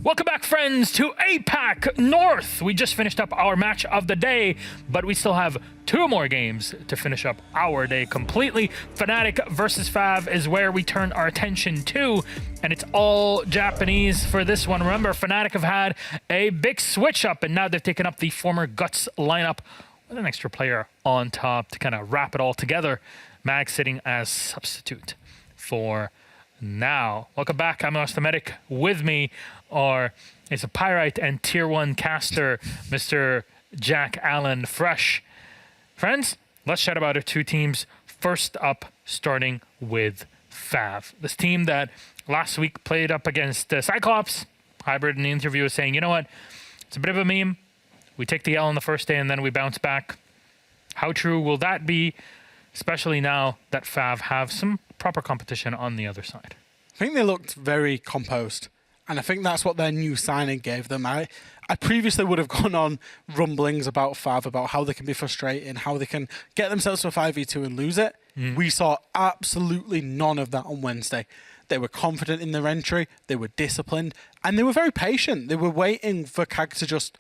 Welcome back, friends, to APAC North. We just finished up our match of the day, but we still have 2 more games to finish up our day completely. FNATIC versus FAV is where we turn our attention to, and it's all Japanese for this one. Remember, FNATIC have had a big switch up, and now they've taken up the former Guts lineup with an extra player on top to kind of wrap it all together. Mag sitting as substitute for now. Welcome back. I'm Medic. With me is a Pyrite and Tier 1 caster, Mr. Jack Allen Fresh. Friends, let's chat about our 2 teams. First up, starting with FAV. This team that last week played up against Cyclops. Hybrid in the interview was saying, you know what, it's a bit of a meme. We take the L on the first day and then we bounce back. How true will that be, especially now that FAV have some proper competition on the other side? I think they looked very composed, and I think that's what their new signing gave them. I previously would have gone on rumblings about FAV, about how they can be frustrating, how they can get themselves to a 5v2 and lose it. We saw absolutely none of that on Wednesday. They were confident in their entry, they were disciplined, and they were very patient. They were waiting for CAG to just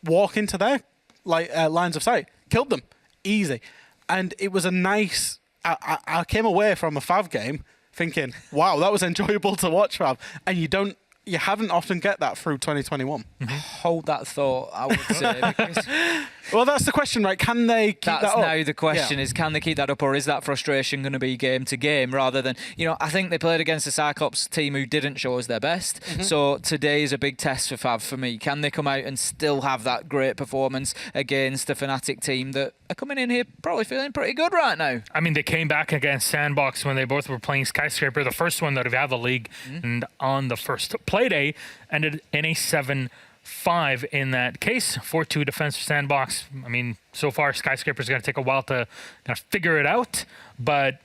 walk into their lines of sight. Killed them. Easy. And it was a nice... I came away from a FAV game thinking, wow, that was enjoyable to watch, FAV. And you haven't often get that through 2021. Hold that thought, I would say. Because well, that's the question, right? Can they keep that up? That's now the question, is can they keep that up, or is that frustration going to be game to game rather than, I think they played against a Cyclops team who didn't show us their best. So today is a big test for FAV for me. Can they come out and still have that great performance against the FNATIC team that are coming in here probably feeling pretty good right now? I mean, they came back against Sandbox when they both were playing Skyscraper, the first one that have had the league, and on the first Playday ended in a 7-5 in that case. 4-2 defense for Sandbox. I mean, so far Skyscraper's going to take a while to kind of figure it out, but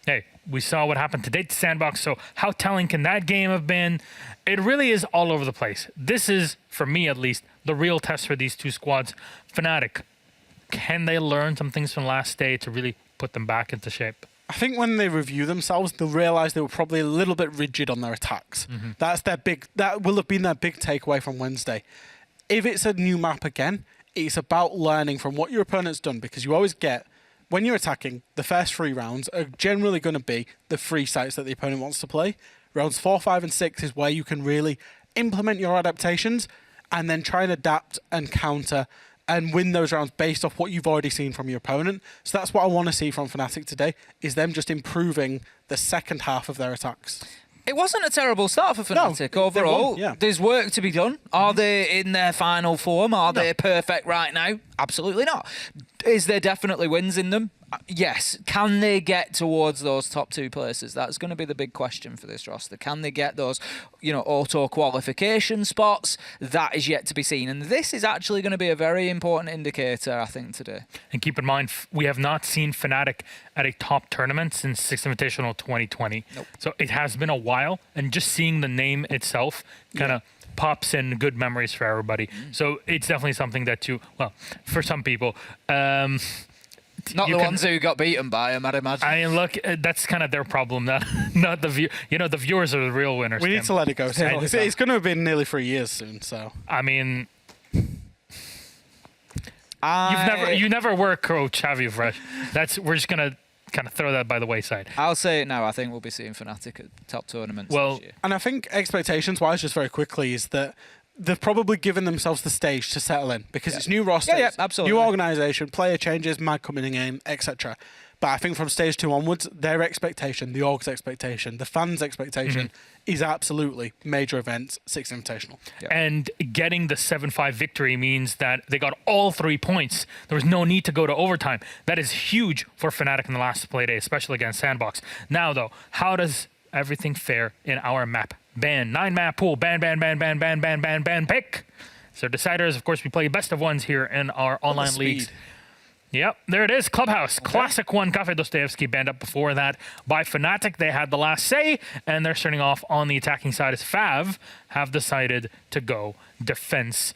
hey, we saw what happened today to Sandbox, so how telling can that game have been? It really is all over the place. This is, for me at least, the real test for these 2 squads. FNATIC, can they learn some things from last day to really put them back into shape? I think when they review themselves, they'll realise they were probably a little bit rigid on their attacks. That will have been their big takeaway from Wednesday. If it's a new map again, it's about learning from what your opponent's done, because you always get, when you're attacking, the first 3 rounds are generally going to be the 3 sites that the opponent wants to play. Rounds 4, 5, and 6 is where you can really implement your adaptations and then try and adapt and counter and win those rounds based off what you've already seen from your opponent. So that's what I want to see from FNATIC today, is them just improving the second half of their attacks. It wasn't a terrible start for FNATIC overall. There's work to be done. Are they in their final form? Are they perfect right now? Absolutely not. Is there definitely wins in them? Yes. Can they get towards those top 2 places? That's going to be the big question for this roster. Can they get those, auto qualification spots? That is yet to be seen. And this is actually going to be a very important indicator, I think, today. And keep in mind, we have not seen FNATIC at a top tournament since 6th Invitational 2020. Nope. So it has been a while, and just seeing the name itself kind of pops in good memories for everybody. So it's definitely something that for some people... not the ones who got beaten by him, I'd imagine. I mean, look, that's kind of their problem, not the view. The viewers are the real winners. We need to let it go. It's going to have been nearly 3 years soon, so. I mean, you never were coach, have you, Fresh? We're just going to kind of throw that by the wayside. I'll say it now. I think we'll be seeing FNATIC at top tournaments this year. And I think expectations-wise, just very quickly, is that they've probably given themselves the stage to settle in, because it's new rosters, absolutely. new organisation, player changes, Mag coming in, etc. But I think from stage 2 onwards, their expectation, the org's expectation, the fans' expectation is absolutely major events, 6th Invitational. And getting the 7-5 victory means that they got all 3 points. There was no need to go to overtime. That is huge for FNATIC in the last Playday, especially against Sandbox. Now, though, how does everything fare in our map? Ban, 9-map pool, ban, pick. So deciders, of course, we play best of ones here in our online leagues. Yep, there it is, Clubhouse. Classic 1, Cafe Dostoevsky banned up before that by FNATIC. They had the last say, and they're starting off on the attacking side as FAV have decided to go defense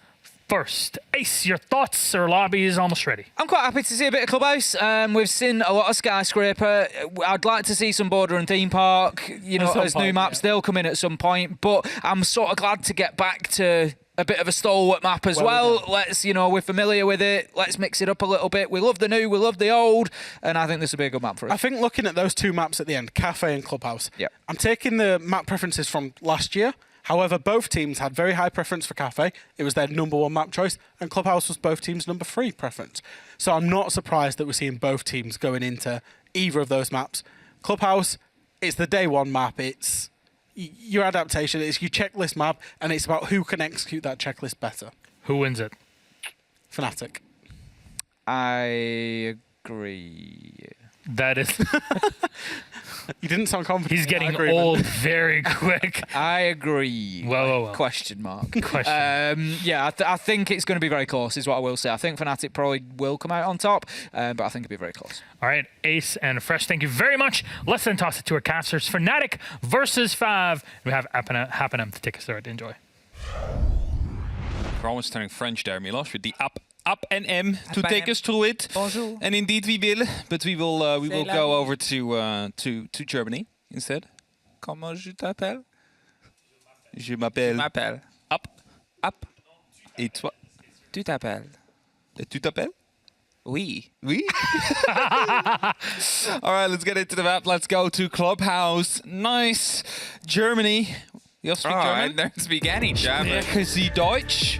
first. Ace, your thoughts? Our lobby is almost ready. I'm quite happy to see a bit of Clubhouse. We've seen a lot of Skyscraper. I'd like to see some Border and Theme Park, you know, as new maps. They'll come in at some point. But I'm sort of glad to get back to a bit of a stalwart map as well. Let's, you know, we're familiar with it. Let's mix it up a little bit. We love the new, we love the old, and I think this will be a good map for us. I think looking at those two maps at the end, Cafe and Clubhouse, I'm taking the map preferences from last year. However, both teams had very high preference for Cafe. It was their #1 map choice, and Clubhouse was both teams' #3 preference. So I'm not surprised that we're seeing both teams going into either of those maps. Clubhouse, it's the day one map. It's your adaptation. It's your checklist map, and it's about who can execute that checklist better. Who wins it? FNATIC. I agree. That is... You didn't sound confident. He's getting old very quick. I agree. Whoa. Question mark. Question. Yeah, I think it's going to be very close, is what I will say. I think FNATIC probably will come out on top, but I think it'll be very close. All right, Ace and Fresh, thank you very much. Let's then toss it to our casters. FNATIC versus FAV. We have Happenem to take us through it. Enjoy. We're almost turning French there, Milos, with the up and M to take us through it. Bonjour. And indeed we will, but we will go over to Germany instead. Comment je t'appelle? Je m'appelle. Up. Et toi? Tu t'appelles? Tu t'appelles? Oui. Oui. All right, let's get into the map. Let's go to Clubhouse. Nice. Germany. You speak German? I don't speak any German. Sprechen Sie Deutsch?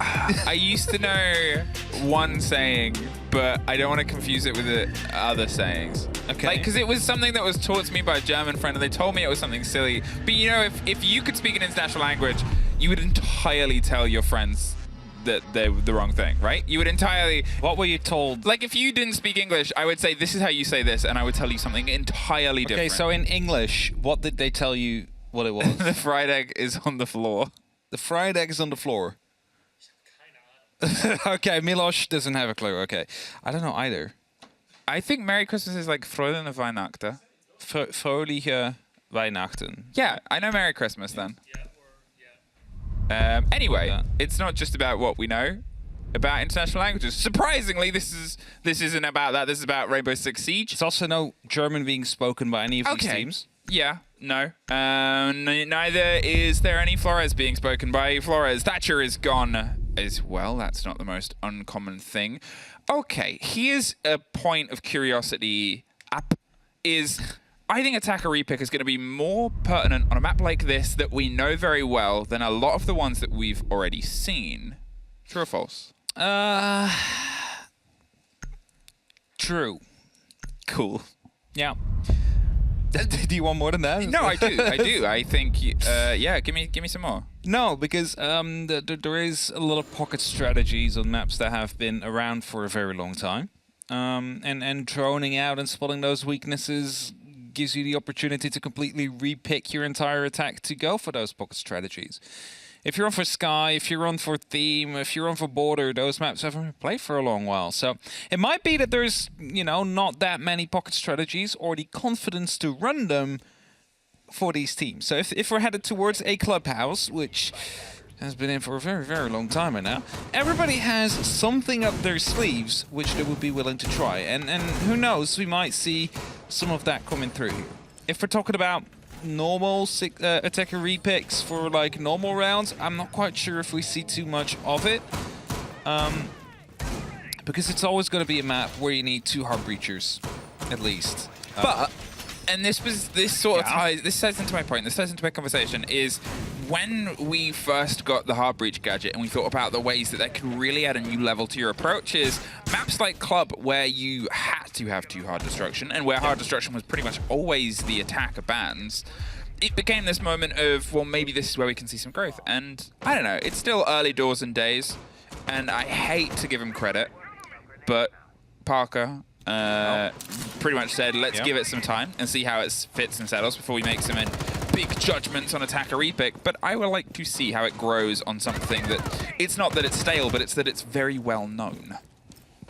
I used to know one saying, but I don't want to confuse it with the other sayings. Okay. Like, because it was something that was taught to me by a German friend, and they told me it was something silly. But you know, if you could speak an international language, you would entirely tell your friends that they were the wrong thing, right? You would entirely... What were you told? Like, if you didn't speak English, I would say, this is how you say this, and I would tell you something entirely different. Okay, so in English, what did they tell you what it was? The fried egg is on the floor. The fried egg is on the floor. Okay, Milos doesn't have a clue. Okay, I don't know either. I think Merry Christmas is like Fröhliche Weihnachten. Fröhliche Weihnachten. Yeah, I know Merry Christmas then. Anyway, it's not just about what we know about international languages. Surprisingly, this isn't about that. This is about Rainbow Six Siege. It's also no German being spoken by any of these teams. Yeah, no. Neither is there any Flores being spoken by. Flores. Thatcher is gone as well. That's not the most uncommon thing. Okay, here's a point of curiosity. I think attacker repick is going to be more pertinent on a map like this that we know very well than a lot of the ones that we've already seen. True or false? True. Cool. Yeah. Do you want more than that? No, I do. I do. I think. Yeah. Give me some more. No, because there is a lot of pocket strategies on maps that have been around for a very long time, and droning out and spotting those weaknesses gives you the opportunity to completely repick your entire attack to go for those pocket strategies. If you're on for Sky, if you're on for Theme, if you're on for Border, those maps haven't been played for a long while. So it might be that there's, you know, not that many pocket strategies or the confidence to run them for these teams. So if we're headed towards a Clubhouse, which has been in for a very, very long time right now, everybody has something up their sleeves which they would be willing to try. And who knows, we might see some of that coming through here. If we're talking about normal attacker repicks for like normal rounds, I'm not quite sure if we see too much of it, because it's always going to be a map where you need 2 hard breachers at least. And this says into my point, this says into my conversation, is when we first got the hard breach gadget and we thought about the ways that that could really add a new level to your approach, is maps like Club, where you had to have 2 hard destruction and where hard destruction was pretty much always the attack of bans, it became this moment of, well, maybe this is where we can see some growth. And I don't know, it's still early doors and days, and I hate to give him credit, but Parker pretty much said, let's give it some time and see how it fits and settles before we make some big judgments on attacker repick. But I would like to see how it grows on something that, it's not that it's stale, but it's that it's very well known.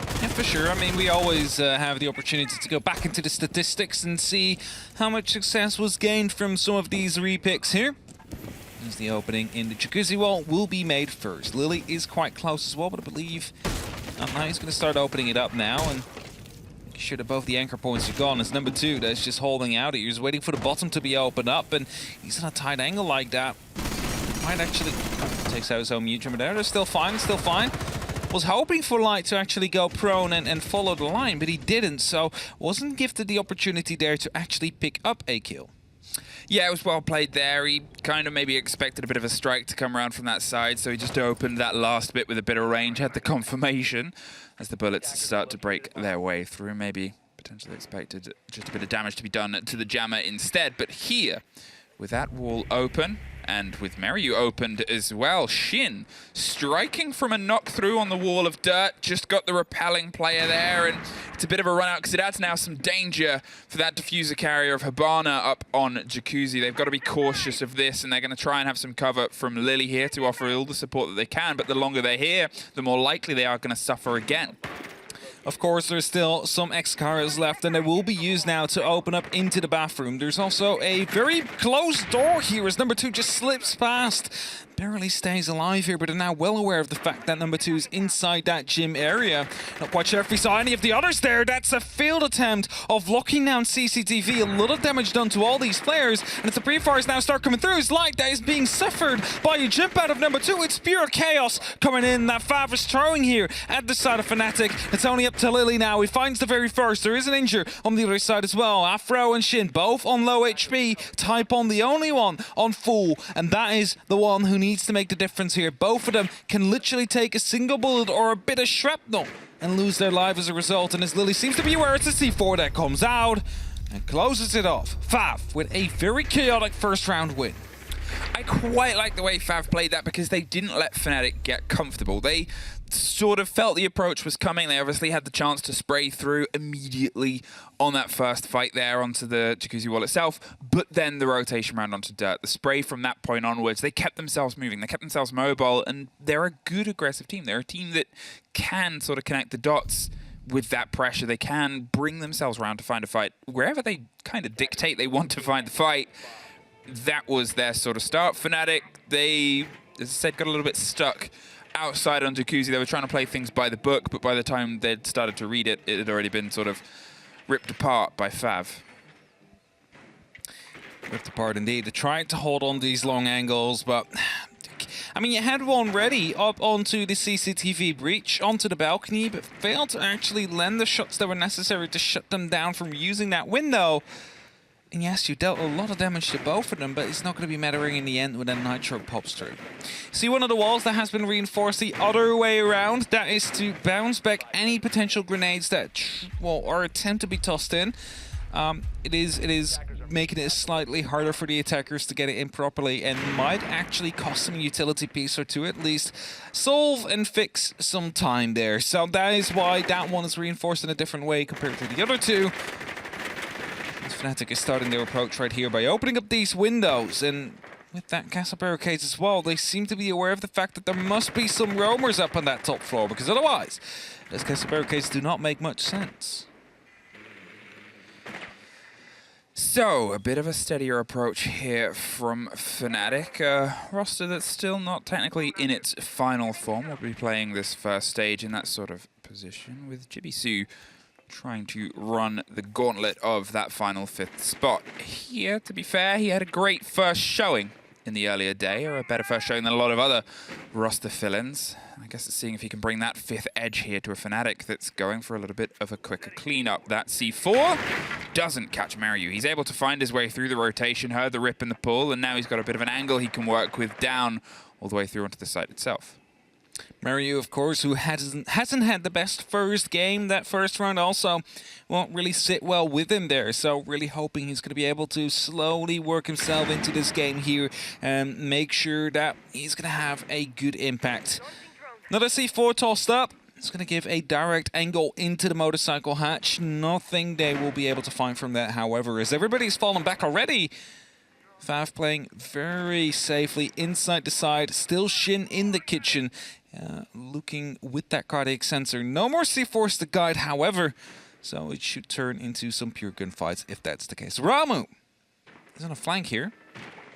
Yeah, for sure. I mean, we always have the opportunity to go back into the statistics and see how much success was gained from some of these repicks here. As the opening in the jacuzzi wall will be made first. Lily is quite close as well, but I believe now he's going to start opening it up now, and make sure that both the anchor points are gone. It's number 2 that's just holding out. He's waiting for the bottom to be opened up, and he's in a tight angle like that. Might actually takes out his own mute trimmer there. They're still fine, still fine. Was hoping for Light to actually go prone and follow the line, but he didn't, so wasn't gifted the opportunity there to actually pick up a kill. Yeah, it was well played there. He kind of maybe expected a bit of a strike to come around from that side, so he just opened that last bit with a bit of range, had the confirmation as the bullets start to break their way through. Maybe potentially expected just a bit of damage to be done to the jammer instead, but here, with that wall open, and with Meryu opened as well, Shin striking from a knock through on the wall of dirt, just got the repelling player there, and it's a bit of a run out because it adds now some danger for that diffuser carrier of Hibana up on Jacuzzi. They've got to be cautious of this, and they're going to try and have some cover from Lily here to offer all the support that they can, but the longer they're here, the more likely they are going to suffer again. Of course, there's still some X-Cars left, and they will be used now to open up into the bathroom. There's also a very closed door here as number 2 just slips past. Barely stays alive here, but are now well aware of the fact that number 2 is inside that gym area. Not quite sure if we saw any of the others there. That's a failed attempt of locking down CCTV. A lot of damage done to all these players, and if the pre-fires now start coming through, it's like that is being suffered by a jump out of number 2. It's pure chaos coming in that FAV is throwing here at the side of FNATIC. It's only up to Lily now. He finds the very first. There is an injure on the other side as well. Afro and Shin both on low HP. Typon the only one on full, and that is the one who needs to make the difference here. Both of them can literally take a single bullet or a bit of shrapnel and lose their life as a result. And as Lily seems to be aware, it's a C4 that comes out and closes it off. FAV with a very chaotic first round win. I quite like the way FAV played that because they didn't let FNATIC get comfortable. They sort of felt the approach was coming. They obviously had the chance to spray through immediately on that first fight there onto the Jacuzzi wall itself, but then the rotation round onto dirt. The spray from that point onwards, they kept themselves moving, they kept themselves mobile, and they're a good aggressive team. They're a team that can sort of connect the dots with that pressure. They can bring themselves around to find a fight wherever they kind of dictate they want to find the fight. That was their sort of start. FNATIC, they, as I said, got a little bit stuck outside on Jacuzzi. They were trying to play things by the book, but by the time they'd started to read it, it had already been sort of ripped apart by FAV. Ripped apart indeed. They tried to hold on these long angles, but I mean, you had one ready up onto the CCTV breach, onto the balcony, but failed to actually land the shots that were necessary to shut them down from using that window. And yes, you dealt a lot of damage to both of them, but it's not going to be mattering in the end when a Nitro pops through. See one of the walls that has been reinforced the other way around. That is to bounce back any potential grenades that, well, or attempt to be tossed in. It is making it slightly harder for the attackers to get it in properly, and might actually cost them a utility piece or two, at least solve and fix some time there. So that is why that one is reinforced in a different way compared to the other two. FNATIC is starting their approach right here by opening up these windows, and with that castle barricades as well, they seem to be aware of the fact that there must be some roamers up on that top floor, because otherwise those castle barricades do not make much sense. So, a bit of a steadier approach here from FNATIC. A roster that's still not technically in its final form. We'll be playing this first stage in that sort of position, with Jibisu trying to run the gauntlet of that final 5th spot. Here, to be fair, he had a great first showing in the earlier day, or a better first showing than a lot of other roster fill-ins. I guess it's seeing if he can bring that 5th edge here to a FNATIC that's going for a little bit of a quicker cleanup. That C4 doesn't catch Meryu. He's able to find his way through the rotation, heard the rip in the pull, and now he's got a bit of an angle he can work with down all the way through onto the site itself. Meryu, of course, who hasn't had the best first game. That first round also won't really sit well with him there. So really hoping he's going to be able to slowly work himself into this game here and make sure that he's going to have a good impact. Another C4 tossed up. It's going to give a direct angle into the motorcycle hatch. Nothing they will be able to find from that, however, as everybody's fallen back already. FAV playing very safely inside the side. Still Shin in the kitchen. Looking with that cardiac sensor. No more C4s to guide, however, so it should turn into some pure gunfights if that's the case. Ramu is on a flank here.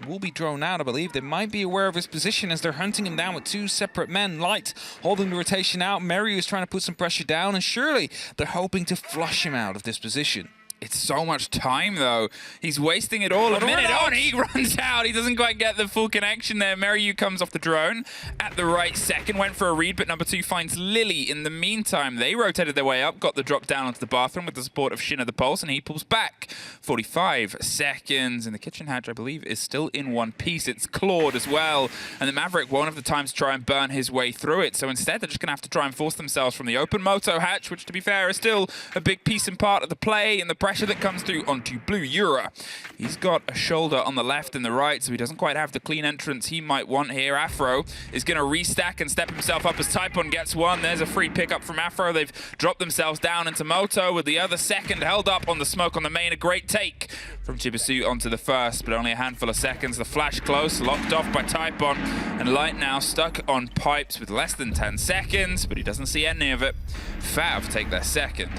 will be drawn out, I believe. They might be aware of his position as they're hunting him down with 2 separate men. Light holding the rotation out. Mario is trying to put some pressure down, and surely they're hoping to flush him out of this position. It's so much time, though. He's wasting it all. A minute on, he runs out. He doesn't quite get the full connection there. Meryu comes off the drone at the right second. Went for a read, but number 2 finds Lily. In the meantime, they rotated their way up, got the drop down onto the bathroom with the support of Shin of the Pulse, and he pulls back. 45 seconds, and the kitchen hatch, I believe, is still in one piece. It's clawed as well, and the Maverick won't have the time to try and burn his way through it. So instead, they're just going to have to try and force themselves from the open moto hatch, which, to be fair, is still a big piece and part of the play, and the pressure that comes through onto Blue Yura. He's got a shoulder on the left and the right, so he doesn't quite have the clean entrance he might want here. Afro is going to restack and step himself up as Typon gets one. There's a free pickup from Afro. They've dropped themselves down into Moto with the other second held up on the smoke on the main. A great take from Chibisu onto the first, but only a handful of seconds. The flash close, locked off by Typon, and Light now stuck on pipes with less than 10 seconds, but he doesn't see any of it. FAV take their second.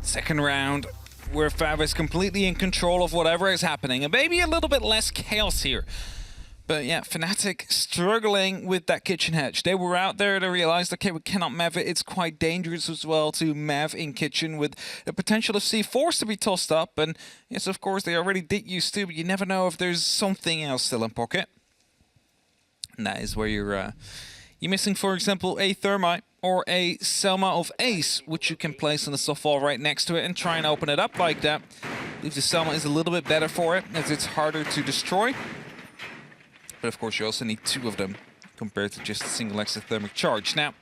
Second round, where FAV is completely in control of whatever is happening, and maybe a little bit less chaos here. But yeah, FNATIC struggling with that kitchen hatch. They were out there, they realized, okay, we cannot Mav it. It's quite dangerous as well to Mav in kitchen with the potential of C4s to be tossed up. And yes, of course, they already did use 2, but you never know if there's something else still in pocket. And that is where you're missing, for example, a Thermite or a Selma of Ace, which you can place on the softball right next to it and try and open it up like that. I believe the Selma is a little bit better for it, as it's harder to destroy. But of course, you also need 2 of them compared to just a single exothermic charge. Now,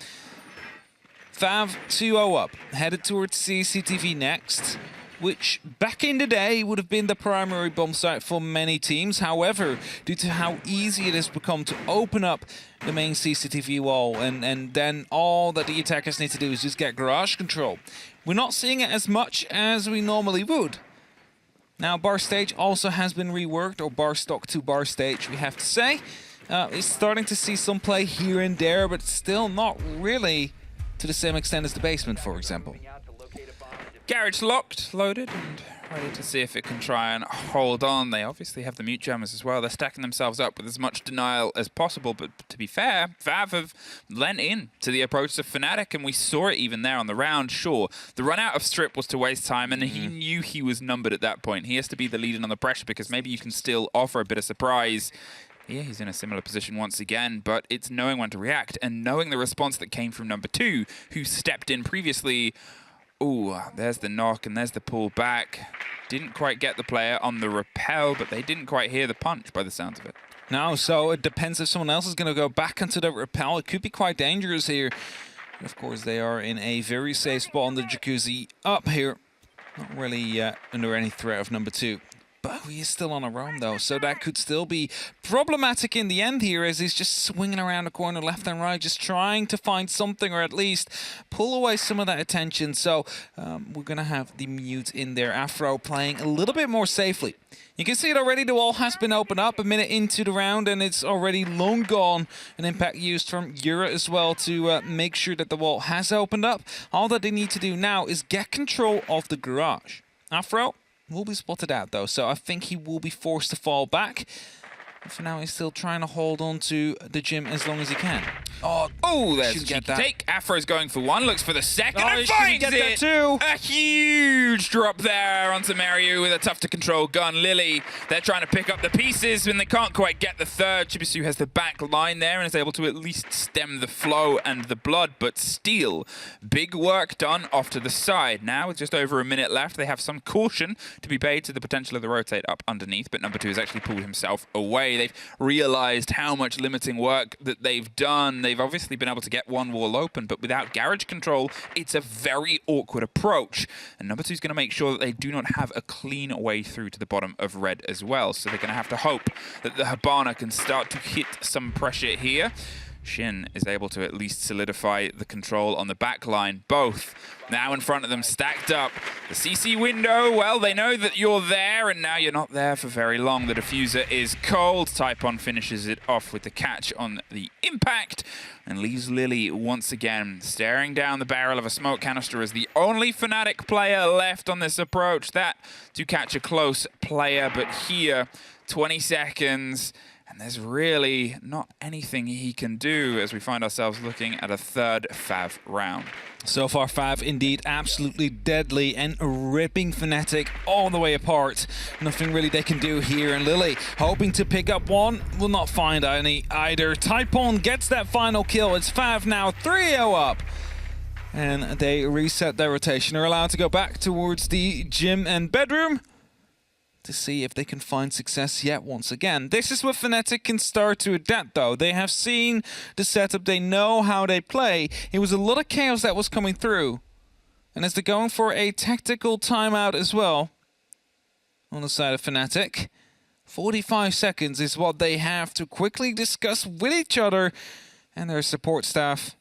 FAV 2-0 up, headed towards CCTV next, which back in the day would have been the primary bomb site for many teams. However, due to how easy it has become to open up the main CCTV wall, and then all that the attackers need to do is just get garage control, we're not seeing it as much as we normally would. Now, bar stage also has been reworked, or bar stock to bar stage, we have to say. It's starting to see some play here and there, but still not really to the same extent as the basement, for example. Garage locked, loaded, and ready to see if it can try and hold on. They obviously have the mute jammers as well. They're stacking themselves up with as much denial as possible, but to be fair, FAV have lent in to the approach of FNATIC, and we saw it even there on the round. Sure, the run out of Strip was to waste time, and he knew he was numbered at that point. He has to be the lead in on the pressure, because maybe you can still offer a bit of surprise. Yeah, he's in a similar position once again, but it's knowing when to react, and knowing the response that came from number 2, who stepped in previously. Ooh, there's the knock and there's the pull back. Didn't quite get the player on the rappel, but they didn't quite hear the punch by the sounds of it. No, so it depends if someone else is going to go back into the rappel. It could be quite dangerous here. Of course, they are in a very safe spot on the jacuzzi up here. Not really under any threat of number 2. But he is still on a roam, though, so that could still be problematic in the end here, as he's just swinging around the corner left and right, just trying to find something, or at least pull away some of that attention. So we're going to have the mute in there. Afro playing a little bit more safely. You can see it already, the wall has been opened up a minute into the round, and it's already long gone. An impact used from Yura as well to make sure that the wall has opened up. All that they need to do now is get control of the garage. Afro will be spotted out, though, so I think he will be forced to fall back. For now, he's still trying to hold on to the gym as long as he can. Oh, there's a cheeky take. Afro's going for one, looks for the second, and finds it! Too. A huge drop there onto Mario with a tough-to-control gun. Lily, they're trying to pick up the pieces, and they can't quite get the third. Chibisu has the back line there and is able to at least stem the flow and the blood, but still, big work done off to the side. Now, with just over a minute left, they have some caution to be paid to the potential of the rotate up underneath, but number 2 has actually pulled himself away. They've realized how much limiting work that they've done. They've obviously been able to get one wall open, but without garage control, it's a very awkward approach. And number 2 is going to make sure that they do not have a clean way through to the bottom of red as well. So they're going to have to hope that the Habana can start to hit some pressure here. Shin is able to at least solidify the control on the back line. Both now in front of them, stacked up. The CC window, well, they know that you're there, and now you're not there for very long. The diffuser is cold. Typon finishes it off with the catch on the impact, and leaves Lily once again staring down the barrel of a smoke canister as the only FNATIC player left on this approach. That to catch a close player, but here, 20 seconds, and there's really not anything he can do as we find ourselves looking at a third FAV round. So far, FAV indeed absolutely deadly and ripping FNATIC all the way apart. Nothing really they can do here, and Lily hoping to pick up one, will not find any either. Typon gets that final kill. It's FAV now 3-0 up. And they reset their rotation. They're allowed to go back towards the gym and bedroom to see if they can find success yet once again. This is where FNATIC can start to adapt, though. They have seen the setup. They know how they play. It was a lot of chaos that was coming through. And as they're going for a tactical timeout as well on the side of FNATIC, 45 seconds is what they have to quickly discuss with each other and their support staff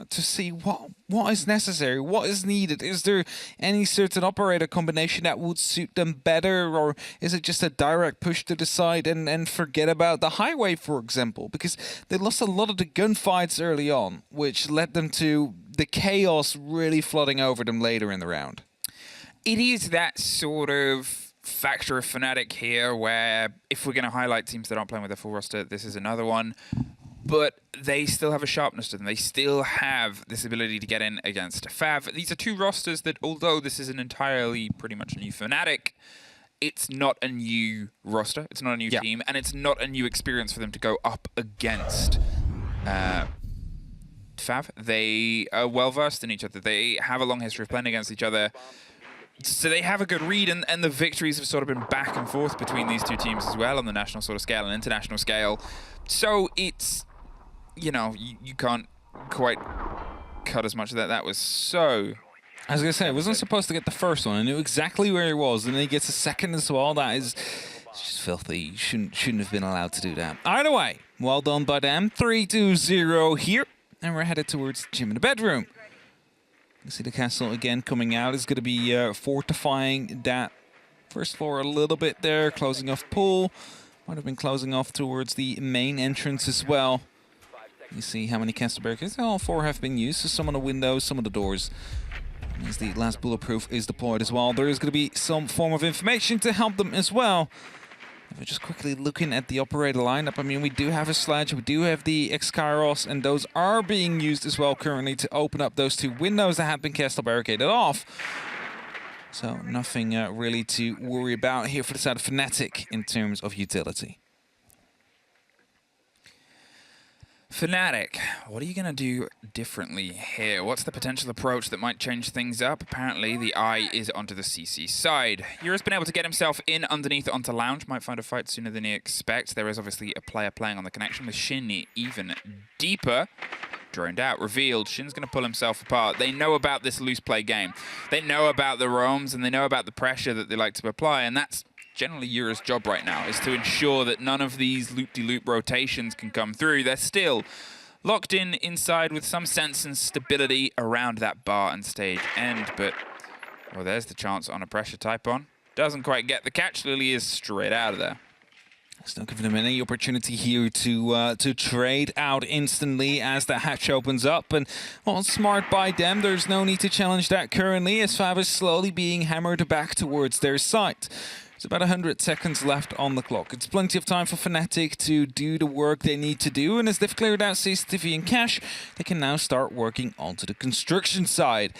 to see what is necessary, what is needed. Is there any certain operator combination that would suit them better, or is it just a direct push to the side and forget about the highway, for example? Because they lost a lot of the gunfights early on, which led them to the chaos really flooding over them later in the round. It is that sort of factor of FNATIC here where if we're going to highlight teams that aren't playing with their full roster, this is another one. But they still have a sharpness to them. They still have this ability to get in against FAV. These are two rosters that, although this is an entirely pretty much new FNATIC, it's not a new roster, it's not a new team, and it's not a new experience for them to go up against FAV. They are well-versed in each other. They have a long history of playing against each other. So they have a good read, and the victories have sort of been back and forth between these two teams as well on the national sort of scale and international scale. So it's, you know, you can't quite cut as much of that. That was so... I was going to say, I wasn't supposed to get the first one. I knew exactly where he was, and then he gets a second as well. That is just filthy. You shouldn't have been allowed to do that. Either way, well done by them. 3-2-0 here, and we're headed towards the gym in the bedroom. You see the castle again coming out. It's going to be fortifying that first floor a little bit there, closing off pool. Might have been closing off towards the main entrance as well. You see how many castle barricades? All 4 have been used, so some of the windows, some of the doors. As the last bulletproof is deployed as well. There is going to be some form of information to help them as well. If we're just quickly looking at the operator lineup, I mean, we do have a Sledge, we do have the X-Kairos, and those are being used as well currently to open up those 2 windows that have been castle barricaded off. So nothing really to worry about here for the side of FNATIC in terms of utility. FNATIC, what are you going to do differently here? What's the potential approach that might change things up? Apparently, the eye is onto the CC side. Yura's been able to get himself in underneath onto Lounge. Might find a fight sooner than he expects. There is obviously a player playing on the connection with Shin even deeper. Droned out, revealed. Shin's going to pull himself apart. They know about this loose play game. They know about the roams, and they know about the pressure that they like to apply, and that's generally Yura's job right now, is to ensure that none of these loop-de-loop rotations can come through. They're still locked in inside with some sense and stability around that bar and stage end, but well, there's the chance on a pressure Typon. Doesn't quite get the catch. Lily is straight out of there. It's not giving them any opportunity here to trade out instantly as the hatch opens up. And, well, smart by them. There's no need to challenge that currently as FAV is slowly being hammered back towards their site. There's about 100 seconds left on the clock. It's plenty of time for FNATIC to do the work they need to do. And as they've cleared out CCTV and cache, they can now start working onto the construction side.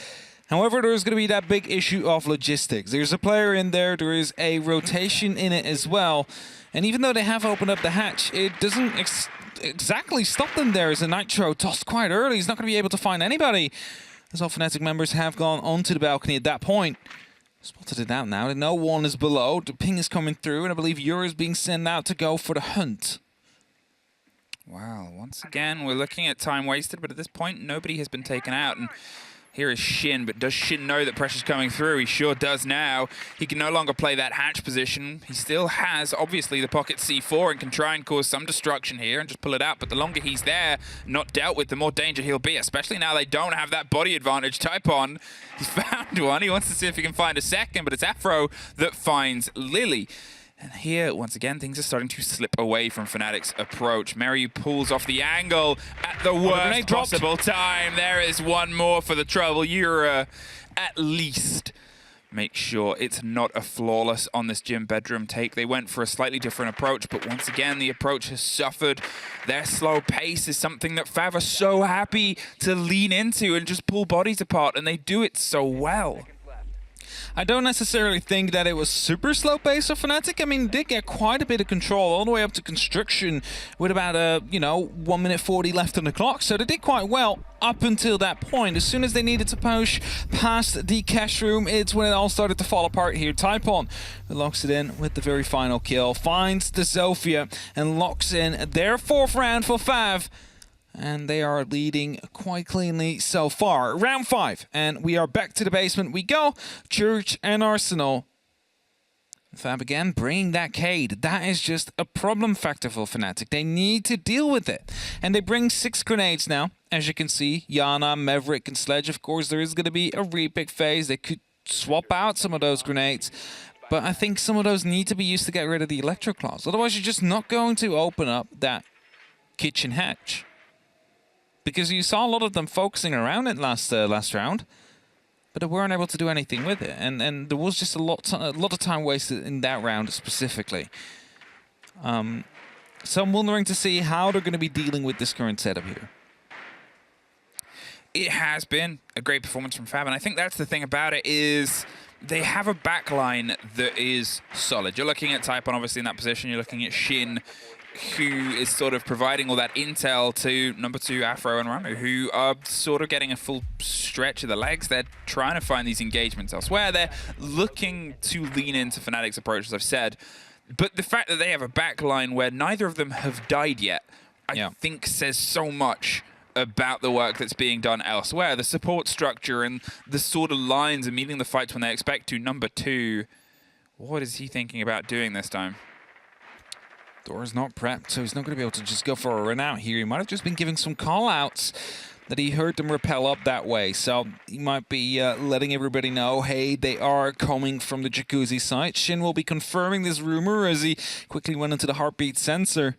However, there's going to be that big issue of logistics. There's a player in there. There is a rotation in it as well. And even though they have opened up the hatch, it doesn't exactly stop them there as a Nitro tossed quite early. He's not going to be able to find anybody. As all FNATIC members have gone onto the balcony at that point. Spotted it out now. No one is below. The ping is coming through, and I believe Yura is being sent out to go for the hunt. Wow, once again, we're looking at time wasted, but at this point, nobody has been taken out. And Here is Shin, but does Shin know that pressure's coming through? He sure does now. He can no longer play that hatch position. He still has, obviously, the pocket C4 and can try and cause some destruction here and just pull it out. But the longer he's there, not dealt with, the more danger he'll be, especially now they don't have that body advantage. Typon, he's found one. He wants to see if he can find a second, but it's Afro that finds Lily. And here, once again, things are starting to slip away from FNATIC's approach. Meryu pulls off the angle at the worst possible time. There is one more for the trouble. Yura, at least, make sure it's not a flawless on this gym bedroom take. They went for a slightly different approach, but once again, the approach has suffered. Their slow pace is something that FAV are so happy to lean into and just pull bodies apart, and they do it so well. I don't necessarily think that it was super slow pace of FNATIC. I mean, they get quite a bit of control all the way up to construction with about, 1 minute 40 left on the clock. So they did quite well up until that point. As soon as they needed to push past the cash room, it's when it all started to fall apart here. Typon locks it in with the very final kill, finds the Zofia and locks in their 4th round for FAV. And they are leading quite cleanly so far. Round 5, and we are back to the basement we go. Church and Arsenal. FAV again bringing that Cade. That is just a problem factor for FNATIC. They need to deal with it. And they bring 6 grenades now. As you can see, Yana, Maverick, and Sledge. Of course, there is going to be a repick phase. They could swap out some of those grenades. But I think some of those need to be used to get rid of the Electro Claws. Otherwise, you're just not going to open up that kitchen hatch. Because you saw a lot of them focusing around it last round, but they weren't able to do anything with it, and there was just a lot of time wasted in that round specifically. So I'm wondering to see how they're going to be dealing with this current setup here. It has been a great performance from FAV, and I think that's the thing about it is they have a backline that is solid. You're looking at Typon obviously in that position. You're looking at Shin, who is sort of providing all that intel to number 2, Afro and Ramu, who are sort of getting a full stretch of the legs. They're trying to find these engagements elsewhere. They're looking to lean into FNATIC's approach, as I've said. But the fact that they have a backline where neither of them have died yet, I think says so much about the work that's being done elsewhere. The support structure and the sort of lines and meeting the fights when they expect to. Number 2, what is he thinking about doing this time? Dora's not prepped, so he's not going to be able to just go for a run out here. He might have just been giving some call-outs that he heard them rappel up that way. So he might be letting everybody know, hey, they are coming from the Jacuzzi site. Shin will be confirming this rumor as he quickly went into the heartbeat sensor.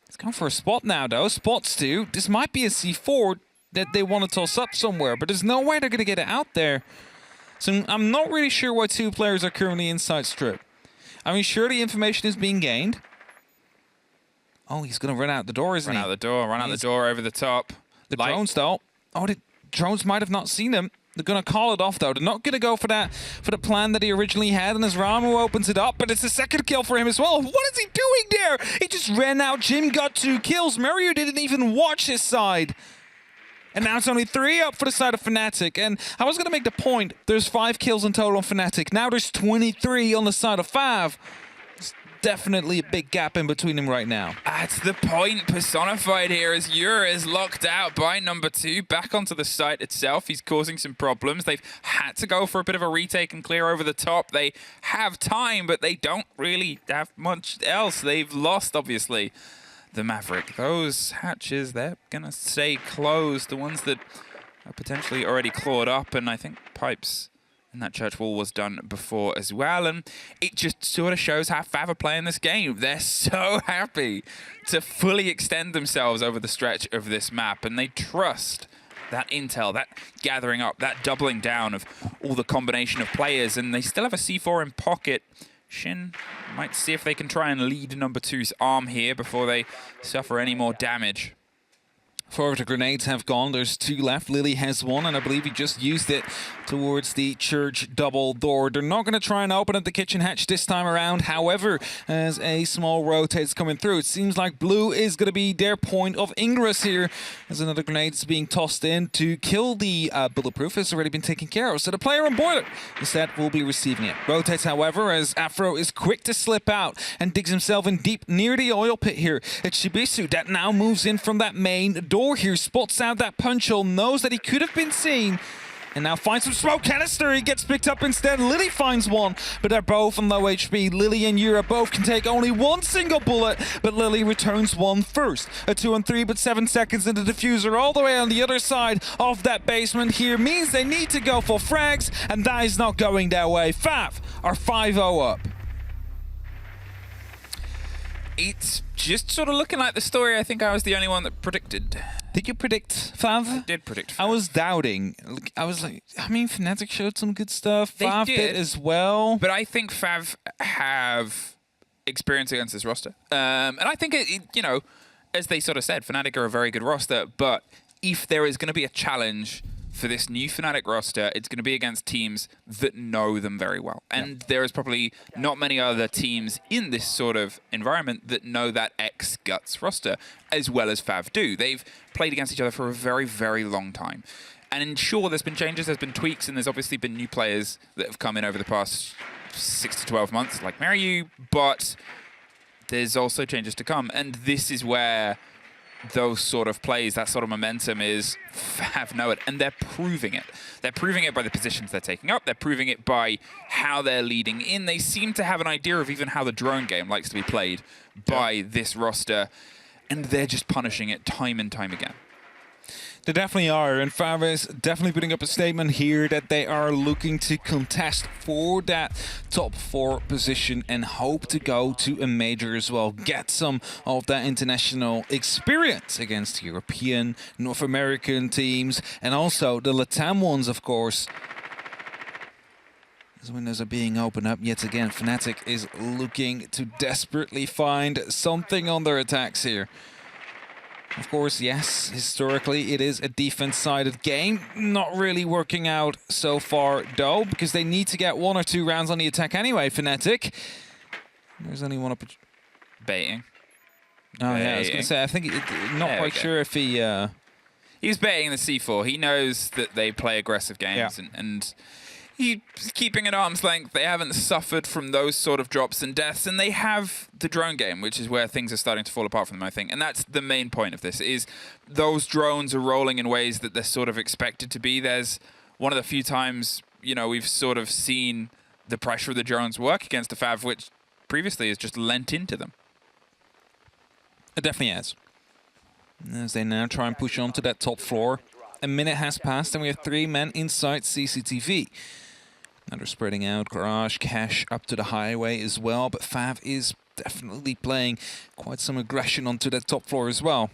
He's going for a spot now, though. Spots too. This might be a C4 that they want to toss up somewhere, but there's no way they're going to get it out there. So I'm not really sure why 2 players are currently inside strip. I mean, sure, the information is being gained. Oh, he's going to run out the door, isn't he? Run out the door over the top. The drones, though. Oh, the drones might have not seen him. They're going to call it off, though. They're not going to go for the plan that he originally had, and as Ramu opens it up, but it's a second kill for him as well. What is he doing there? He just ran out. Jim got 2 kills. Meryu didn't even watch his side. And now it's only 3 up for the side of FNATIC. And I was going to make the point, there's 5 kills in total on FNATIC. Now there's 23 on the side of FAV. Definitely a big gap in between them right now. That's the point personified here as Yura is locked out by number 2 back onto the site itself. He's causing some problems. They've had to go for a bit of a retake and clear over the top. They have time, but they don't really have much else. They've lost, obviously, the Maverick. Those hatches, they're going to stay closed. The ones that are potentially already clawed up, and I think Pipes and that church wall was done before as well, and it just sort of shows how FAV are playing this game. They're so happy to fully extend themselves over the stretch of this map, and they trust that intel, that gathering up, that doubling down of all the combination of players, and they still have a C4 in pocket. Shin might see if they can try and lead number 2's arm here before they suffer any more damage. 4 of the grenades have gone. There's 2 left. Lily has 1, and I believe he just used it towards the church double door. They're not going to try and open up the kitchen hatch this time around. However, as a small rotate's coming through, it seems like blue is going to be their point of ingress here, as another grenade is being tossed in to kill the bulletproof. It's already been taken care of, so the player on boiler instead will be receiving it. Rotates, however, as Afro is quick to slip out and digs himself in deep near the oil pit here. It's Shibisu that now moves in from that main door here, spots out that punch hole, knows that he could have been seen, And now finds some smoke canister. He gets picked up instead. Lily finds one, but they're both on low HP. Lily and Yura both can take only one single bullet, but Lily returns one first. A 2-on-3, but 7 seconds into the diffuser all the way on the other side of that basement here means they need to go for frags, and that is not going their way. FAV are 5-0 up. It's just sort of looking like the story I think I was the only one that predicted. Did you predict FAV? I did predict FAV. I was doubting. I was like, I mean, FNATIC showed some good stuff. They FAV did as well. But I think FAV have experience against this roster. And I think, you know, as they sort of said, FNATIC are a very good roster. But if there is going to be a challenge for this new FNATIC roster, it's going to be against teams that know them very well. And there is probably not many other teams in this sort of environment that know that X-Guts roster as well as FAV do. They've played against each other for a very, very long time. And sure, there's been changes, there's been tweaks, and there's obviously been new players that have come in over the past 6 to 12 months, like Mariu, but there's also changes to come. And this is where those sort of plays, that sort of momentum is FAV know it, and they're proving it. They're proving it by the positions they're taking up. They're proving it by how they're leading in. They seem to have an idea of even how the drone game likes to be played by this roster, and they're just punishing it time and time again. They definitely are, and FAV is definitely putting up a statement here that they are looking to contest for that top 4 position and hope to go to a major as well. Get some of that international experience against European, North American teams, and also the LATAM ones, of course. As windows are being opened up yet again, FNATIC is looking to desperately find something on their attacks here. Of course, yes, historically it is a defense-sided game. Not really working out so far, though, because they need to get 1 or 2 rounds on the attack anyway, FNATIC. There's only one opportunity. Baiting. Oh, yeah, I was going to say, I think, not quite sure if he... He's baiting the C4. He knows that they play aggressive games, and he's keeping at arm's length. They haven't suffered from those sort of drops and deaths, and they have the drone game, which is where things are starting to fall apart for them, I think. And that's the main point of this, is those drones are rolling in ways that they're sort of expected to be. There's one of the few times, you know, we've sort of seen the pressure of the drones work against the FAV, which previously has just lent into them. It definitely has. As they now try and push on to that top floor. A minute has passed, and we have 3 men inside CCTV. Now they're spreading out, garage, cash up to the highway as well, but FAV is definitely playing quite some aggression onto that top floor as well.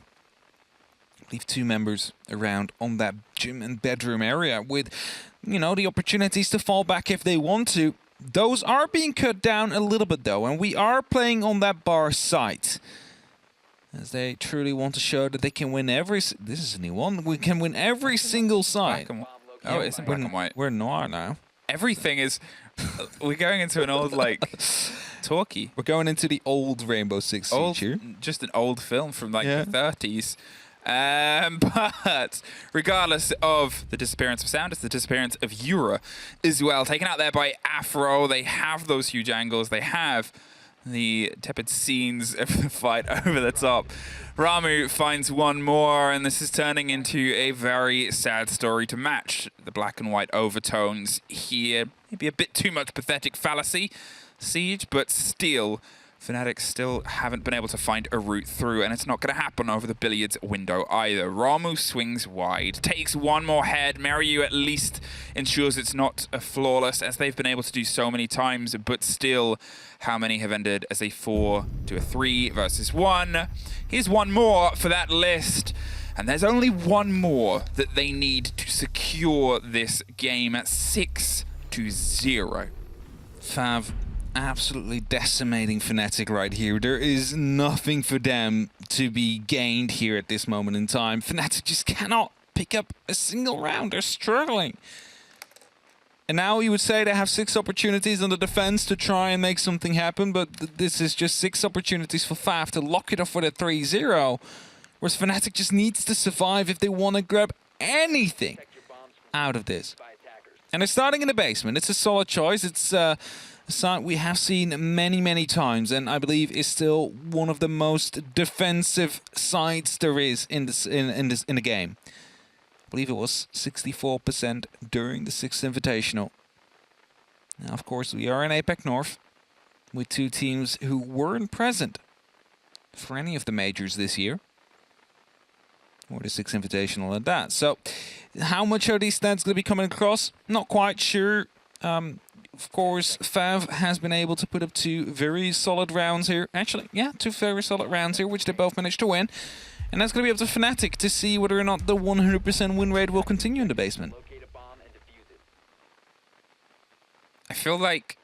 Leave 2 members around on that gym and bedroom area with, you know, the opportunities to fall back if they want to. Those are being cut down a little bit, though, and we are playing on that bar site. As they truly want to show that they can win every... This is a new one. We can win every single side. Oh, it's in black and white. We're noir now. Everything is... We're going into an old, like, talkie. We're going into the old Rainbow Six Siege here. Just an old film from, like, the 30s. But regardless of the disappearance of sound, it's the disappearance of Yura as well. Taken out there by Afro. They have those huge angles. They have the tepid scenes of the fight over the top. Ramu finds one more, and this is turning into a very sad story to match. The black and white overtones here. Maybe a bit too much pathetic fallacy, Siege, but still, FNATIC still haven't been able to find a route through, and it's not going to happen over the billiards window either. Ramu swings wide, takes one more head. Mariu at least ensures it's not a flawless, as they've been able to do so many times, but still, how many have ended as a 4 to a 3 versus 1? Here's one more for that list, and there's only one more that they need to secure this game at 6 to 0. FAV absolutely decimating FNATIC right here. There is nothing for them to be gained here at this moment in time. FNATIC just cannot pick up a single round. They're struggling. And now you would say they have 6 opportunities on the defense to try and make something happen, but this is just 6 opportunities for FAV to lock it up for the 3-0, whereas FNATIC just needs to survive if they want to grab anything out of this. And they're starting in the basement. It's a solid choice. It's a site we have seen many, many times, and I believe is still one of the most defensive sites there is in the game. I believe it was 64% during the 6th Invitational. Now, of course, we are in APAC North with 2 teams who weren't present for any of the majors this year, or the 6th Invitational at that. So, how much are these stats going to be coming across? Not quite sure. Of course, FAV has been able to put up 2 very solid rounds here. Actually, yeah, 2 very solid rounds here, which they both managed to win. And that's going to be up to FNATIC to see whether or not the 100% win rate will continue in the basement. I feel like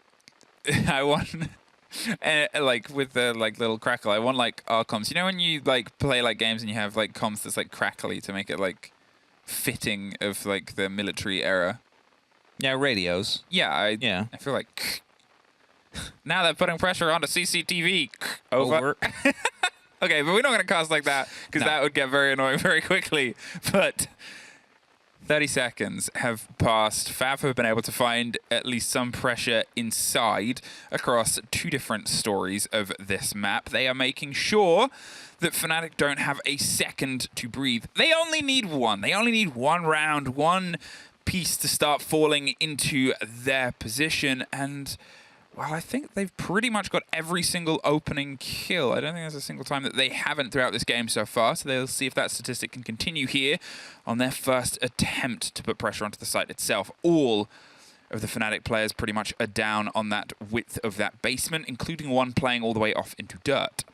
I want, like with the little crackle, I want like our comms. You know when you like play like games and you have like comms that's like crackly to make it like fitting of like the military era. Yeah, radios. Yeah, I feel like now they're putting pressure onto CCTV. Over. Okay, but we're not going to cast like that because that would get very annoying very quickly. But 30 seconds have passed. FAV have been able to find at least some pressure inside across 2 different stories of this map. They are making sure that FNATIC don't have a second to breathe. They only need one. They only need 1 round, 1 piece to start falling into their position. And well, I think they've pretty much got every single opening kill. I don't think there's a single time that they haven't throughout this game so far, so they'll see if that statistic can continue here on their first attempt to put pressure onto the site itself. All of the FNATIC players pretty much are down on that width of that basement, including one playing all the way off into dirt.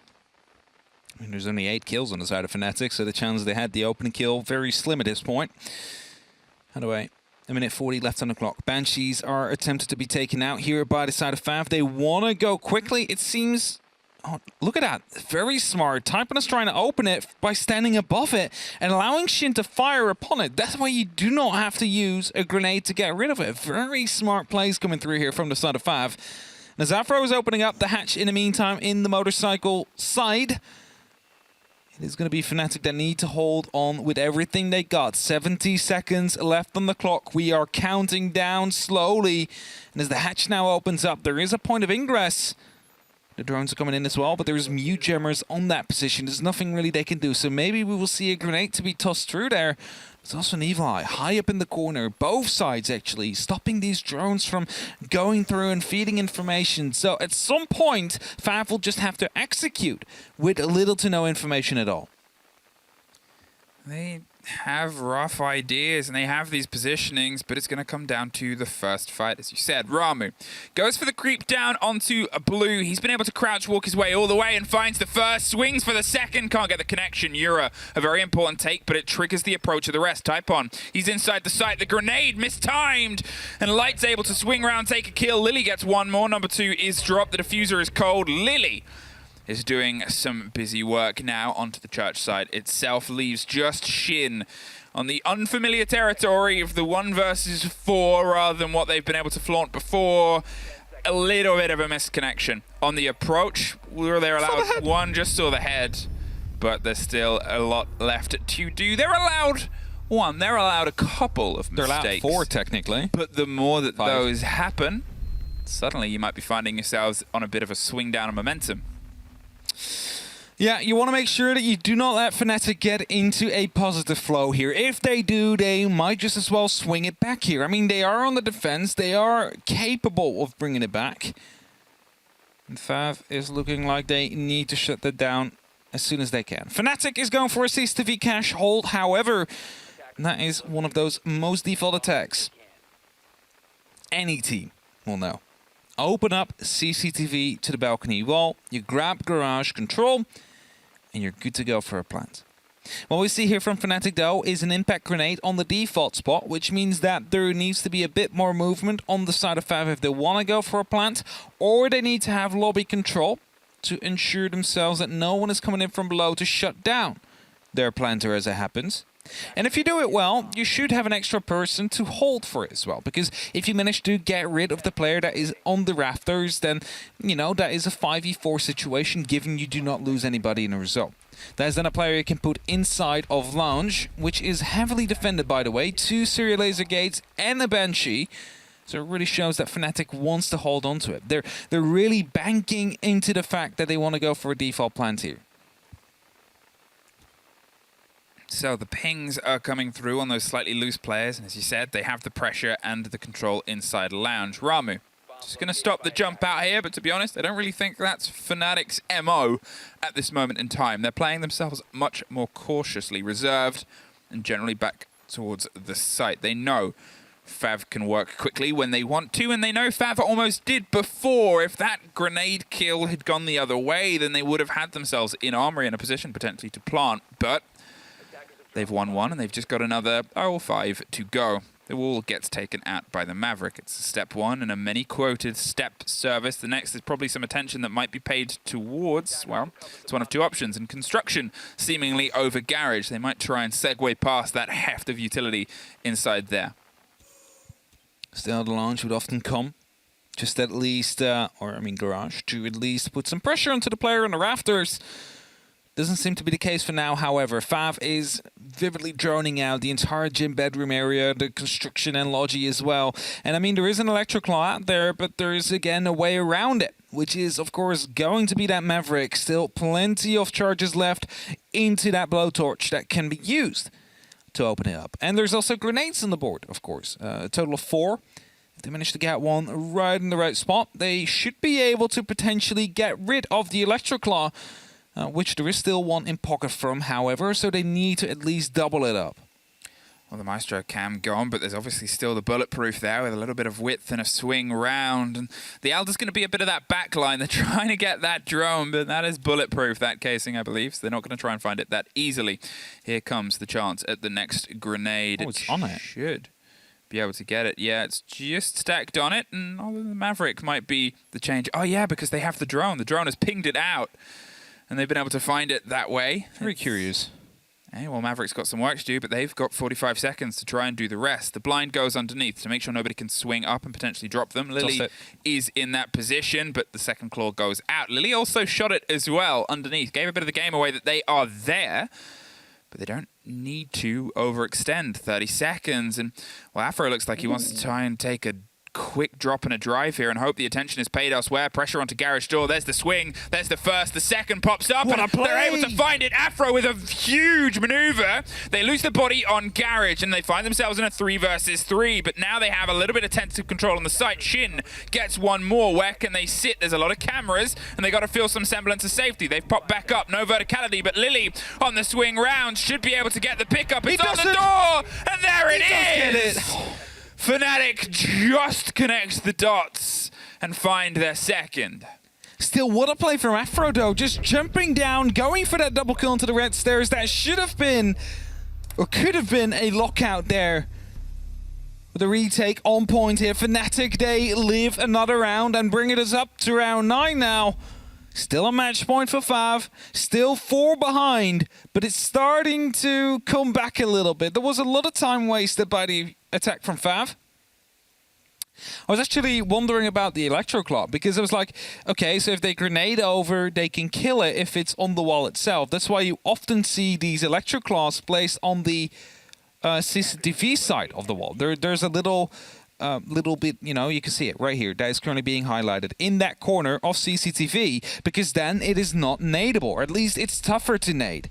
I mean, there's only 8 kills on the side of FNATIC, so the chances they had the opening kill very slim at this point. Anyway, a minute 40 left on the clock. Banshees are attempted to be taken out here by the side of FAV. They want to go quickly. It seems... Oh, look at that. Very smart. Typhon is trying to open it by standing above it and allowing Shin to fire upon it. That's why you do not have to use a grenade to get rid of it. Very smart plays coming through here from the side of FAV. Now, Zafro is opening up the hatch in the meantime in the motorcycle side. It is going to be FNATIC that need to hold on with everything they got. 70 seconds left on the clock. We are counting down slowly. And as the hatch now opens up, there is a point of ingress. The drones are coming in as well, but there's mute jammers on that position. There's nothing really they can do. So maybe we will see a grenade to be tossed through there. There's also an Evil Eye high up in the corner. Both sides, actually, stopping these drones from going through and feeding information. So at some point, FAV will just have to execute with little to no information at all. They have rough ideas and they have these positionings, but it's going to come down to the first fight. As you said, Ramu goes for the creep down onto a blue. He's been able to crouch walk his way all the way and finds the first, swings for the second, can't get the connection. Yura, a very important take, but it triggers the approach of the rest. Typon, he's inside the site. The grenade mistimed, and Light's able to swing around, take a kill. Lily gets one more. Number 2 is dropped. The diffuser is cold. Lily is doing some busy work now onto the church side itself. Leaves just Shin on the unfamiliar territory of the 1 versus 4 rather than what they've been able to flaunt before. A little bit of a misconnection. On the approach, they're allowed 1, just saw the head, but there's still a lot left to do. They're allowed 1, they're allowed a couple of mistakes. They're allowed 4, technically. But the more that those happen, suddenly you might be finding yourselves on a bit of a swing down of momentum. Yeah, you want to make sure that you do not let FNATIC get into a positive flow here. If they do, they might just as well swing it back here. I mean, they are on the defense. They are capable of bringing it back. And FAV is looking like they need to shut that down as soon as they can. FNATIC is going for a CCTV cache hold, however, that is one of those most default attacks any team will know. Open up CCTV to the balcony wall, you grab garage control, and you're good to go for a plant. What we see here from FNATIC, though, is an impact grenade on the default spot, which means that there needs to be a bit more movement on the side of FAV if they want to go for a plant, or they need to have lobby control to ensure themselves that no one is coming in from below to shut down their planter as it happens. And if you do it well, you should have an extra person to hold for it as well. Because if you manage to get rid of the player that is on the rafters, then, you know, that is a 5v4 situation, given you do not lose anybody in a result. That is then a player you can put inside of Lounge, which is heavily defended, by the way. 2 serial laser gates and a Banshee. So it really shows that FNATIC wants to hold on to it. They're really banking into the fact that they want to go for a default plant here. So the pings are coming through on those slightly loose players, and as you said, they have the pressure and the control inside Lounge. Ramu, just going to stop the jump out here, but to be honest, I don't really think that's FNATIC's MO at this moment in time. They're playing themselves much more cautiously, reserved, and generally back towards the site. They know FAV can work quickly when they want to, and they know FAV almost did before. If that grenade kill had gone the other way, then they would have had themselves in armory in a position potentially to plant, but they've won one, and they've just got another 5 to go. The wall gets taken out by the Maverick. It's step 1 and a many-quoted step service. The next is probably some attention that might be paid towards, well, it's one of 2 options. And construction, seemingly over garage. They might try and segue past that heft of utility inside there. Still, the launch would often come. Just at least, garage, to at least put some pressure onto the player on the rafters. Doesn't seem to be the case for now, however. FAV is vividly droning out the entire gym bedroom area, the construction and logi as well. And I mean, there is an Electroclaw out there, but there is, again, a way around it, which is, of course, going to be that Maverick. Still plenty of charges left into that blowtorch that can be used to open it up. And there's also grenades on the board, of course. A total of 4. If they manage to get one right in the right spot, they should be able to potentially get rid of the Electroclaw, which there is still one in pocket from, however, so they need to at least double it up. Well, the Maestro cam gone, but there's obviously still the bulletproof there with a little bit of width and a swing round. And the Elder's going to be a bit of that backline. They're trying to get that drone, but that is bulletproof, that casing, I believe. So they're not going to try and find it that easily. Here comes the chance at the next grenade. Oh, it's on it. Should be able to get it. Yeah, it's just stacked on it, and the Maverick might be the change. Oh, yeah, because they have the drone. The drone has pinged it out. And they've been able to find it that way. Very curious. Hey, well, Maverick's got some work to do, but they've got 45 seconds to try and do the rest. The blind goes underneath to make sure nobody can swing up and potentially drop them. Lily is in that position, but the second claw goes out. Lily also shot it as well underneath. Gave a bit of the game away that they are there, but they don't need to overextend. 30 seconds. And, well, Afro looks like he wants to try and take a quick drop and a drive here and hope the attention is paid elsewhere. Pressure onto garage door. There's the swing. There's the first. The second pops up. What a play! They're able to find it. Afro with a huge maneuver. They lose the body on garage and they find themselves in a 3 versus 3. But now they have a little bit of tentative control on the site. Shin gets one more. Where can they sit? There's a lot of cameras and they got to feel some semblance of safety. They've popped back up. No verticality, but Lily on the swing round should be able to get the pickup. It's on the door and there it is. FNATIC just connects the dots and find their second. Still, what a play from Afro, though. Just jumping down, going for that double kill onto the red stairs. That should have been, or could have been, a lockout there. With a retake on point here. FNATIC, they live another round and bring it us up to round 9 now. Still a match point for FAV. Still 4 behind, but it's starting to come back a little bit. There was a lot of time wasted by the attack from FAV. I was actually wondering about the Electroclaw because I was like, okay, so if they grenade over, they can kill it if it's on the wall itself. That's why you often see these Electroclaws placed on the CCTV side of the wall. There's a little bit, you know, you can see it right here. That is currently being highlighted in that corner of CCTV because then it is not nadeable, or at least it's tougher to nade.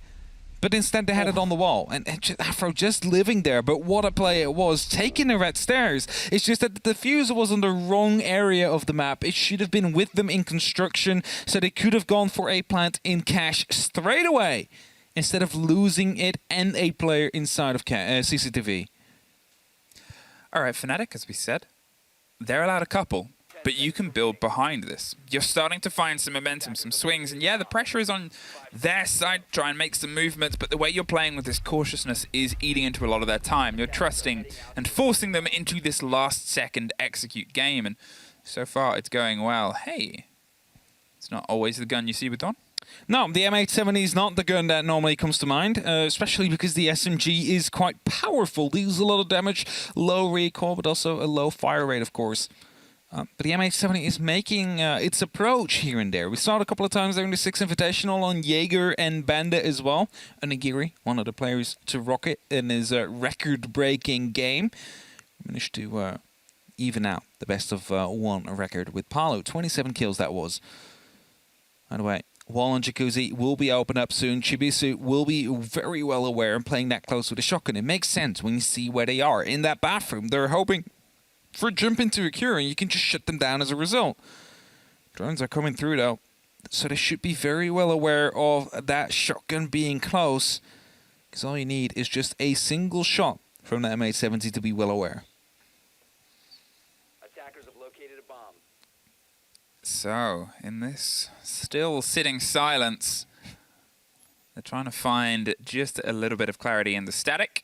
But instead they had it on the wall, and Afro just living there. But what a play it was, taking the red stairs. It's just that the diffuser was on the wrong area of the map. It should have been with them in construction, so they could have gone for a plant in cash straight away, instead of losing it and a player inside of CCTV. All right, FNATIC, as we said, they're allowed a couple, but you can build behind this. You're starting to find some momentum, some swings, and yeah, the pressure is on their side to try and make some movements, but the way you're playing with this cautiousness is eating into a lot of their time. You're trusting and forcing them into this last-second execute game, and so far it's going well. Hey, it's not always the gun you see with Don. No, the M870 is not the gun that normally comes to mind, especially because the SMG is quite powerful. Deals a lot of damage, low recoil, but also a low fire rate, of course. But the M870 is making its approach here and there. We saw it a couple of times during the 6 Invitational on Jaeger and Bandit as well. Onigiri, one of the players to rock it in his record-breaking game, managed to even out the best of 1 record with Paolo. 27 kills that was. By the way, Wall and Jacuzzi will be open up soon. Chibisu will be very well aware and playing that close with a shotgun. It makes sense when you see where they are. In that bathroom, they're hoping for a jump into a cure, and you can just shut them down as a result. Drones are coming through, though, so they should be very well aware of that shotgun being close, because all you need is just a single shot from that M870 to be well aware. Attackers have located a bomb. So, in this still sitting silence, they're trying to find just a little bit of clarity in the static.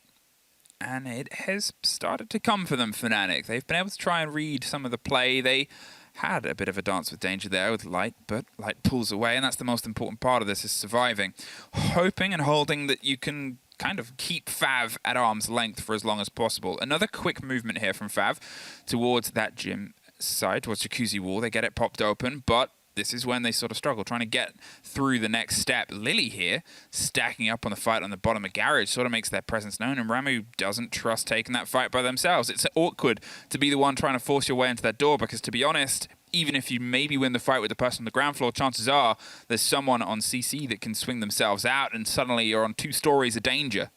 And it has started to come for them, FNATIC. They've been able to try and read some of the play. They had a bit of a dance with danger there with Light, but Light pulls away, and that's the most important part of this, is surviving. Hoping and holding that you can kind of keep FAV at arm's length for as long as possible. Another quick movement here from FAV towards that gym side, towards Jacuzzi wall. They get it popped open, but this is when they sort of struggle, trying to get through the next step. Lily here, stacking up on the fight on the bottom of Garage, sort of makes their presence known, and Ramu doesn't trust taking that fight by themselves. It's awkward to be the one trying to force your way into that door, because to be honest, even if you maybe win the fight with the person on the ground floor, chances are there's someone on CC that can swing themselves out, and suddenly you're on 2 stories of danger.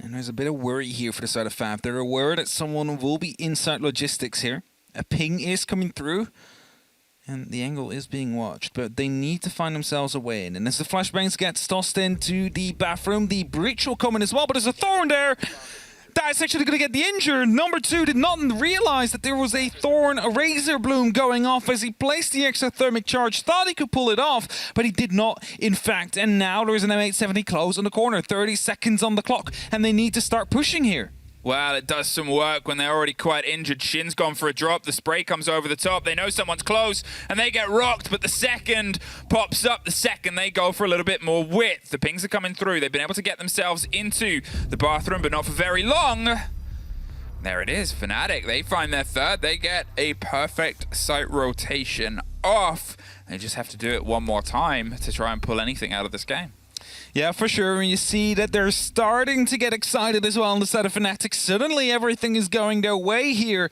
And there's a bit of worry here for the side of FAV. They're aware that someone will be inside logistics here. A ping is coming through, and the angle is being watched, but they need to find themselves a way in. And as the flashbangs gets tossed into the bathroom, the breach will come in as well, but there's a Thorn there. That's actually going to get the injured. Number 2 did not realize that there was a Thorn, a Razor Bloom going off as he placed the exothermic charge. Thought he could pull it off, but he did not, in fact. And now there is an M870 close on the corner. 30 seconds on the clock, and they need to start pushing here. Well, it does some work when they're already quite injured. Shin's gone for a drop. The spray comes over the top. They know someone's close, and they get rocked, but the second pops up. The second they go for a little bit more width. The pings are coming through. They've been able to get themselves into the bathroom, but not for very long. There it is, FNATIC. They find their third. They get a perfect site rotation off. They just have to do it one more time to try and pull anything out of this game. Yeah, for sure. And you see that they're starting to get excited as well on the side of FNATIC. Suddenly everything is going their way here.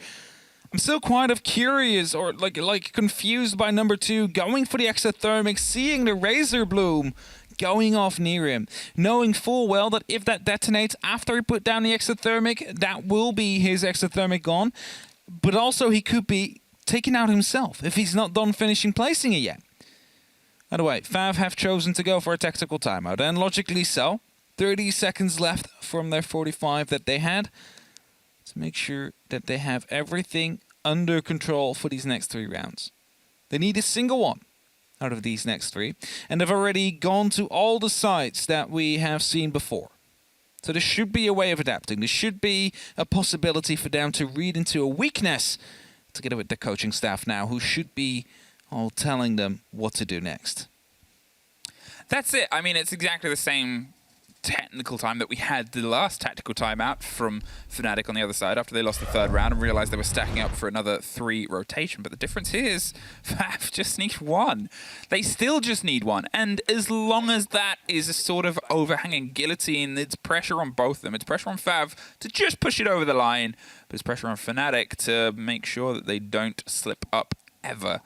I'm still quite curious or like confused by number 2 going for the exothermic, seeing the Razor Bloom going off near him, knowing full well that if that detonates after he put down the exothermic, that will be his exothermic gone. But also he could be taken out himself if he's not done finishing placing it yet. By the way, FAV have chosen to go for a tactical timeout, and logically so. 30 seconds left from their 45 that they had to make sure that they have everything under control for these next 3 rounds. They need a single one out of these next 3, and they've already gone to all the sites that we have seen before. So there should be a way of adapting. There should be a possibility for them to read into a weakness together with the coaching staff now, who should be all telling them what to do next. That's it. I mean, it's exactly the same technical time that we had the last tactical timeout from FNATIC on the other side after they lost the 3rd round and realized they were stacking up for another 3 rotation. But the difference is FAV just need 1. They still just need 1. And as long as that is a sort of overhanging guillotine, it's pressure on both of them. It's pressure on FAV to just push it over the line, but it's pressure on FNATIC to make sure that they don't slip up ever.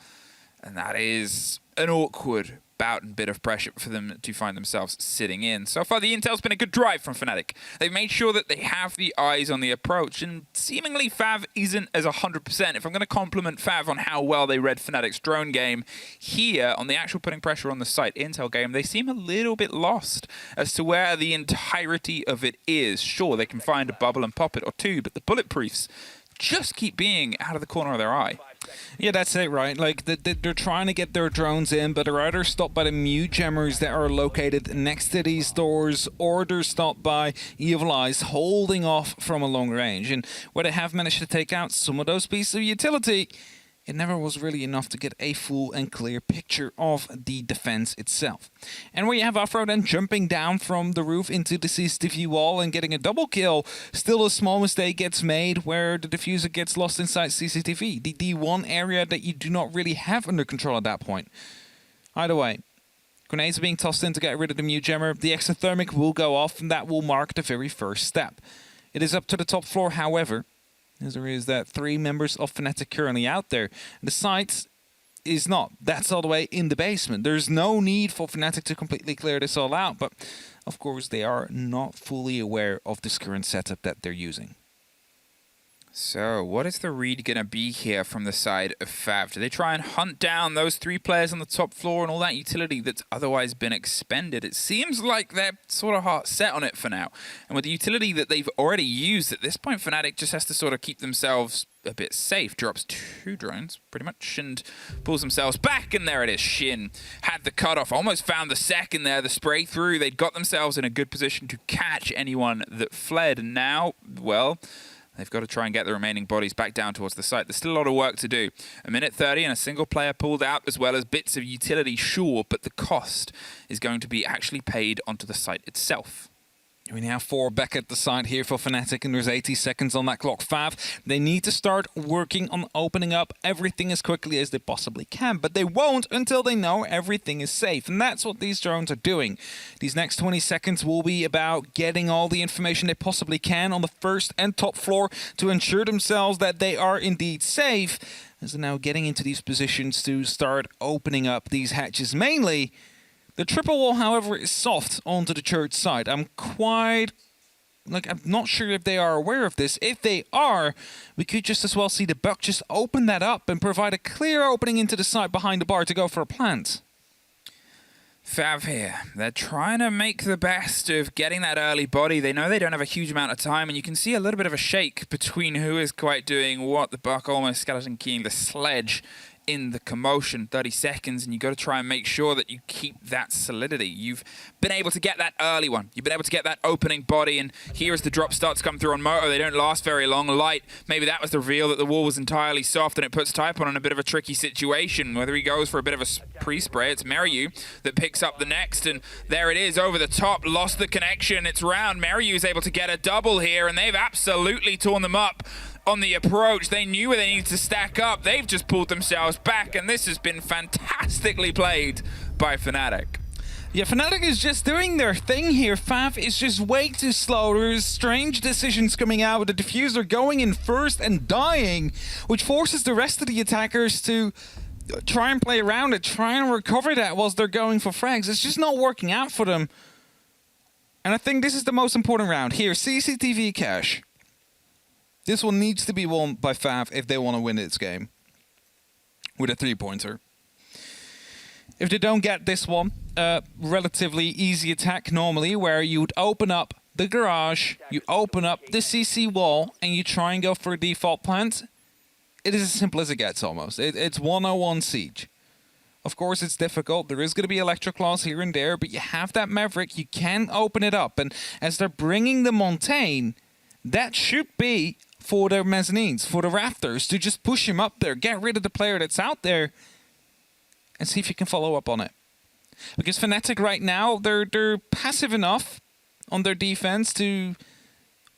And that is an awkward bout and bit of pressure for them to find themselves sitting in. So far, the intel's been a good drive from FNATIC. They've made sure that they have the eyes on the approach, and seemingly FAV isn't as 100%. If I'm going to compliment FAV on how well they read FNATIC's drone game, here, on the actual putting pressure on the site intel game, they seem a little bit lost as to where the entirety of it is. Sure, they can find a bubble and pop it or 2, but the bulletproofs just keep being out of the corner of their eye. Yeah, that's it, right? Like, they're trying to get their drones in, but they're either stopped by the mute jammers that are located next to these doors, or they're stopped by Evil Eyes holding off from a long range. And where they have managed to take out some of those pieces of utility, it never was really enough to get a full and clear picture of the defense itself. And where you have Afro then jumping down from the roof into the CCTV wall and getting a double kill, still a small mistake gets made where the diffuser gets lost inside CCTV, the one area that you do not really have under control at that point. Either way, grenades are being tossed in to get rid of the mute jammer. The exothermic will go off, and that will mark the very first step. It is up to the top floor, however, as there is that 3 members of FNATIC currently out there. The site is not. That's all the way in the basement. There's no need for FNATIC to completely clear this all out, but of course they are not fully aware of this current setup that they're using. So, what is the read going to be here from the side of FAV? Do they try and hunt down those 3 players on the top floor and all that utility that's otherwise been expended? It seems like they're sort of heart set on it for now. And with the utility that they've already used at this point, FNATIC just has to sort of keep themselves a bit safe. Drops 2 drones, pretty much, and pulls themselves back. And there it is. Shin had the cutoff, almost found the second there, the spray through. They'd got themselves in a good position to catch anyone that fled. And now, well, they've got to try and get the remaining bodies back down towards the site. There's still a lot of work to do. 1:30 and a single player pulled out, as well as bits of utility, sure, but the cost is going to be actually paid onto the site itself. We now 4 back at the site here for FNATIC, and there's 80 seconds on that clock. FAV, they need to start working on opening up everything as quickly as they possibly can, but they won't until they know everything is safe, and that's what these drones are doing. These next 20 seconds will be about getting all the information they possibly can on the first and top floor to ensure themselves that they are indeed safe, as they're now getting into these positions to start opening up these hatches. Mainly, the triple wall, however, is soft onto the church side. I'm not sure if they are aware of this. If they are, we could just as well see the Buck just open that up and provide a clear opening into the side behind the bar to go for a plant. FAV here. They're trying to make the best of getting that early body. They know they don't have a huge amount of time, and you can see a little bit of a shake between who is quite doing what. The Buck almost skeleton keying the sledge in the commotion. 30 seconds, and you got to try and make sure that you keep that solidity. You've been able to get that early one. You've been able to get that opening body, and here as the drop starts to come through on Moto, they don't last very long. Light, maybe that was the reveal that the wall was entirely soft, and it puts Typon in a bit of a tricky situation. Whether he goes for a bit of a pre-spray, it's Meryu that picks up the next, and there it is over the top. Lost the connection. It's round. Meryu is able to get a double here, and they've absolutely torn them up on the approach. They knew where they needed to stack up. They've just pulled themselves back, and this has been fantastically played by FNATIC. Yeah, FNATIC is just doing their thing here. FAV is just way too slow. There's strange decisions coming out with the diffuser going in first and dying, which forces the rest of the attackers to try and play around it, try and recover that whilst they're going for frags. It's just not working out for them. And I think this is the most important round. Here, CCTV cache. This one needs to be won by FAV if they want to win this game with a 3-pointer. If they don't get this one, relatively easy attack normally, where you would open up the garage, you open up the CC wall, and you try and go for a default plant. It is as simple as it gets almost. It's 101 siege. Of course, it's difficult. There is going to be electroclaws here and there, but you have that Maverick. You can open it up, and as they're bringing the Montaigne, that should be for their mezzanines, for the rafters, to just push him up there, get rid of the player that's out there, and see if you can follow up on it. Because FNATIC right now, they're passive enough on their defense to,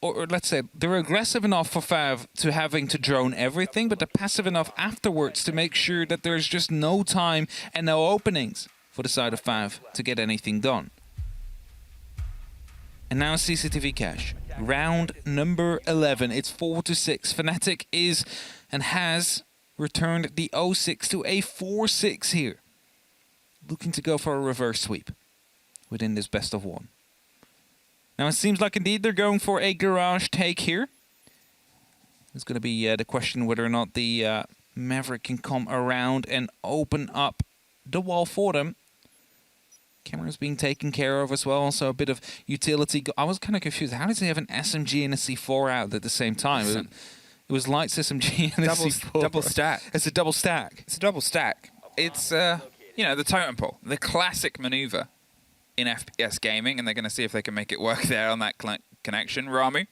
or let's say, they're aggressive enough for FAV to having to drone everything, but they're passive enough afterwards to make sure that there's just no time and no openings for the side of FAV to get anything done. And now CCTV cache. Round number 11. It's 4-6. FNATIC is and has returned the 0-6 to a 4-6 here. Looking to go for a reverse sweep within this best of one. Now it seems like indeed they're going for a garage take here. It's going to be the question whether or not the Maverick can come around and open up the wall for them. Camera's being taken care of as well, so a bit of utility. I was kind of confused. How does he have an SMG and a C4 out at the same time? It was Light's SMG and a C4. Double stack. It's a double stack. It's a double stack. It's, you know, the totem pole, the classic maneuver in FPS gaming, and they're going to see if they can make it work there on that connection. Ramu,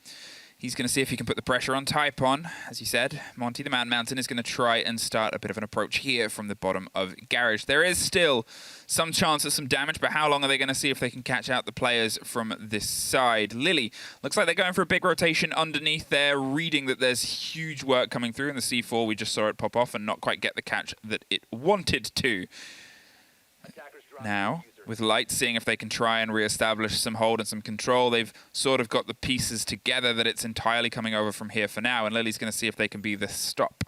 he's going to see if he can put the pressure on Typon. As you said, Monty the Man Mountain is going to try and start a bit of an approach here from the bottom of Garage. There is still some chance of some damage, but how long are they going to see if they can catch out the players from this side? Lily, looks like they're going for a big rotation underneath there, reading that there's huge work coming through in the C4. We just saw it pop off and not quite get the catch that it wanted to. Now, with Light seeing if they can try and re-establish some hold and some control. They've sort of got the pieces together that it's entirely coming over from here for now, and Lily's going to see if they can be the stop.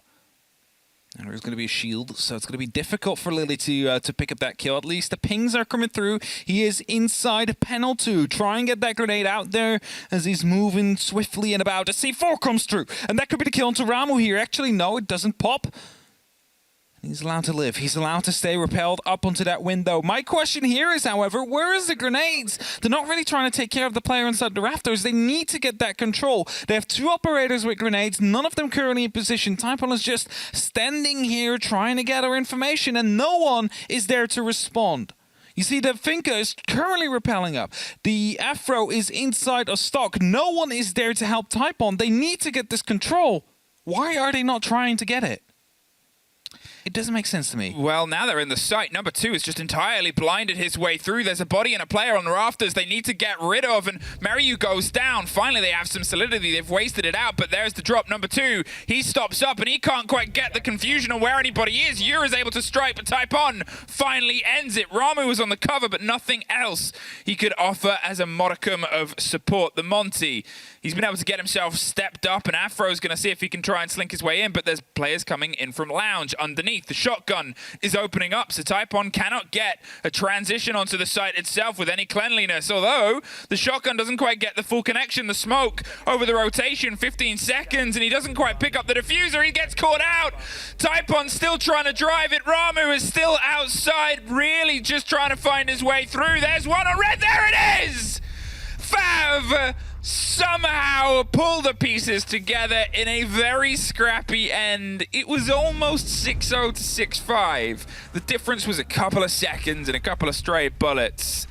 And there's going to be a shield, so it's going to be difficult for Lily to pick up that kill. At least the pings are coming through. He is inside panel 2. Try and get that grenade out there as he's moving swiftly and about. A C4 comes through, and that could be the kill onto Ramu here. Actually, no, it doesn't pop. He's allowed to live. He's allowed to stay repelled up onto that window. My question here is, however, where is the grenades? They're not really trying to take care of the player inside the rafters. They need to get that control. They have 2 operators with grenades, none of them currently in position. Typon is just standing here trying to gather information, and no one is there to respond. You see, the Finka is currently rappelling up. The Afro is inside a stock. No one is there to help Typon. They need to get this control. Why are they not trying to get it? It doesn't make sense to me. Well, now they're in the site. Number 2 has just entirely blinded his way through. There's a body and a player on the rafters they need to get rid of, and Mariu goes down. Finally, they have some solidity. They've wasted it out, but there's the drop. Number 2, he stops up, and he can't quite get the confusion on where anybody is. Yura is able to strike, but Typon finally ends it. Ramu was on the cover, but nothing else he could offer as a modicum of support. The Monty, he's been able to get himself stepped up, and Afro's going to see if he can try and slink his way in, but there's players coming in from lounge underneath. The shotgun is opening up, so Typon cannot get a transition onto the site itself with any cleanliness, although the shotgun doesn't quite get the full connection. The smoke over the rotation, 15 seconds, and he doesn't quite pick up the diffuser. He gets caught out. Typon still trying to drive it. Ramu is still outside, really just trying to find his way through. There's one on red. There it is! FAV somehow pull the pieces together in a very scrappy end. It was almost 6-0 to 6-5. The difference was a couple of seconds and a couple of stray bullets.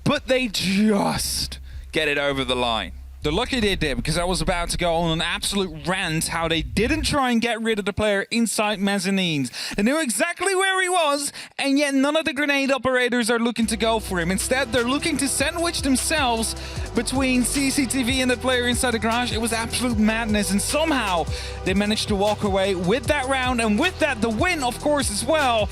But they just get it over the line. They're lucky they did, because I was about to go on an absolute rant how they didn't try and get rid of the player inside mezzanines. They knew exactly where he was, and yet none of the grenade operators are looking to go for him. Instead, they're looking to sandwich themselves between CCTV and the player inside the garage. It was absolute madness, and somehow they managed to walk away with that round, and with that, the win, of course, as well.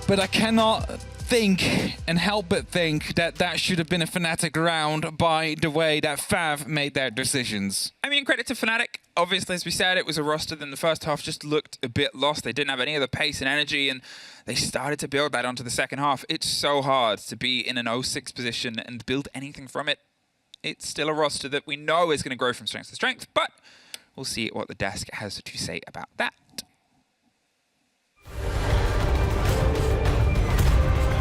But I cannot think and help but think that that should have been a FNATIC round by the way that FAV made their decisions. I mean, credit to FNATIC. Obviously, as we said, it was a roster that in the first half just looked a bit lost. They didn't have any of the pace and energy, and they started to build that onto the second half. It's so hard to be in an 0-6 position and build anything from it. It's still a roster that we know is going to grow from strength to strength, but we'll see what the desk has to say about that.